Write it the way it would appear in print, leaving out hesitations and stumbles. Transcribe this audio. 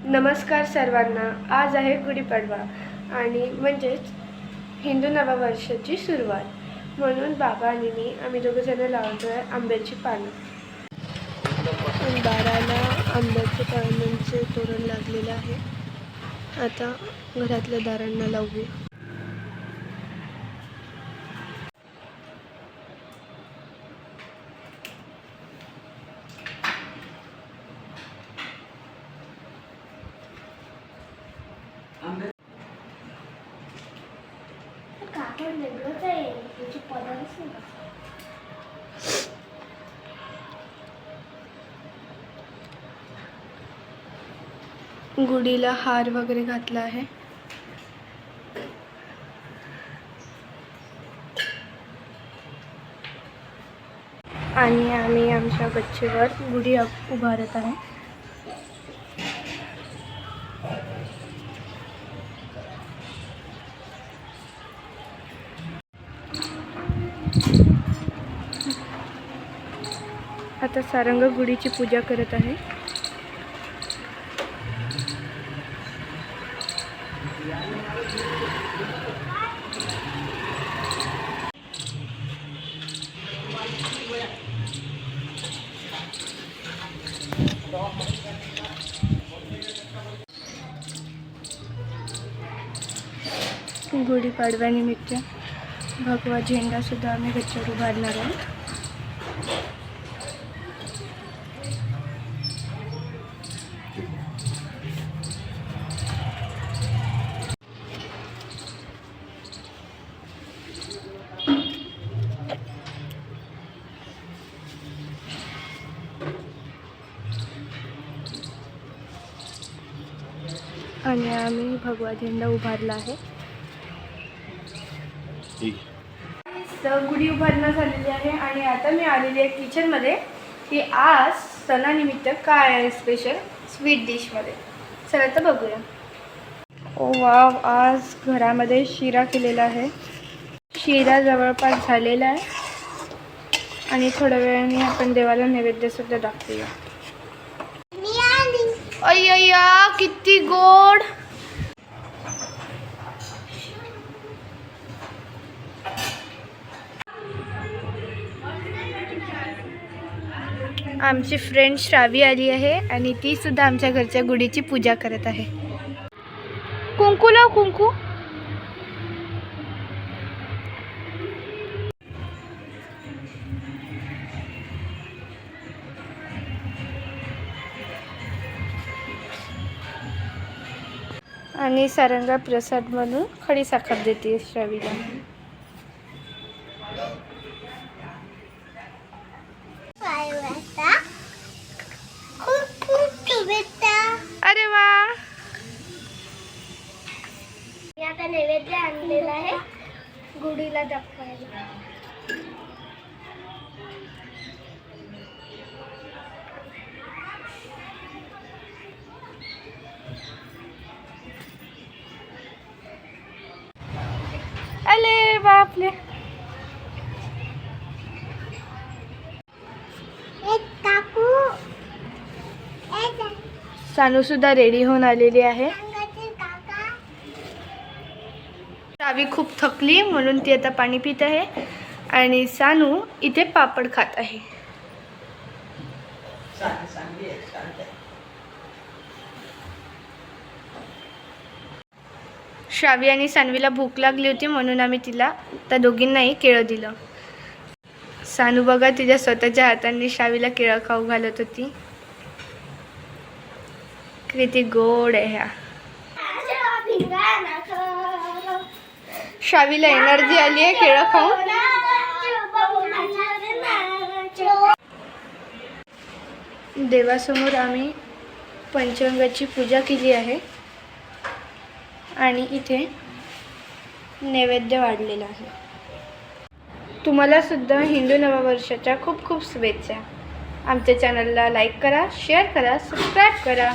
नमस्कार सर्वांना. आज आहे गुढीपाडवा आणि म्हणजेच हिंदू नववर्षाची सुरुवात. म्हणून बाबा आणि आम्ही दोघंजण लावतो आहे आंब्याची पानं. दाराला आंब्याच्या पानांचे तोरण लागलेलं आहे. आता घरातल्या दारांना लावू. गुढीला हार वगैरे घातला आहे. आणि आम्ही आमच्या गच्चीवर गुढी उभारत आहे. आता सारंग गुढीची पूजा करत आहे. गुढीपाडव्यानिमित्त भगवा झेंडा सुद्धा आम्ही गच्चीवर उभारणार आहोत. आणि आम्ही भगवा झेंडा उभारला आहे. गुढी उभारणं झालेली आहे आणि आता मी आलेली आहे किचनमध्ये की आज सणानिमित्त काय आहे स्पेशल स्वीट डिशमध्ये. चला तर बघूया. ओ वाव, आज घरामध्ये शिरा केलेला आहे. शिरा जवळपास झालेला आहे आणि थोड्या वेळाने आपण देवाला नैवेद्य सुद्धा दाखवूया. अय्या किती गोड. आमची फ्रेंड श्रावी आली आहे आणि ती सुद्धा आमच्या घरच्या गुढीची पूजा करत आहे. कुंकू लाव, कुंकू. आणि सारंगा प्रसाद म्हणून खडी साखर देते श्रावीला. अरे वा. मी आता नैवेद्य आणलेला आहे गुढीला दाखवायला. अरे बापले. सानू सुद्धा रेडी होऊन आलेली आहे. श्रावी खूप थकली म्हणून ती आता पाणी पित आहे आणि सानू इथे पापड खात आहे. श्रावी आणि सानवीला भूक लागली होती म्हणून आम्ही तिला त्या दोघींनाही केळं दिलं. सानू बघा तिच्या स्वतःच्या हातांनी श्रावीला केळं खाऊ घालत होती. किती गोड आहे ह्या. श्रावीला एनर्जी आली आहे केळं खाऊन. देवासमोर आम्ही पंचांगाची पूजा केली आहे आणि इथे नैवेद्य वाढलेला आहे. तुम्हाला सुद्धा हिंदू नववर्षाच्या खूप खूप शुभेच्छा. आमच्या चॅनलला लाईक करा, शेअर करा, सबस्क्राईब करा.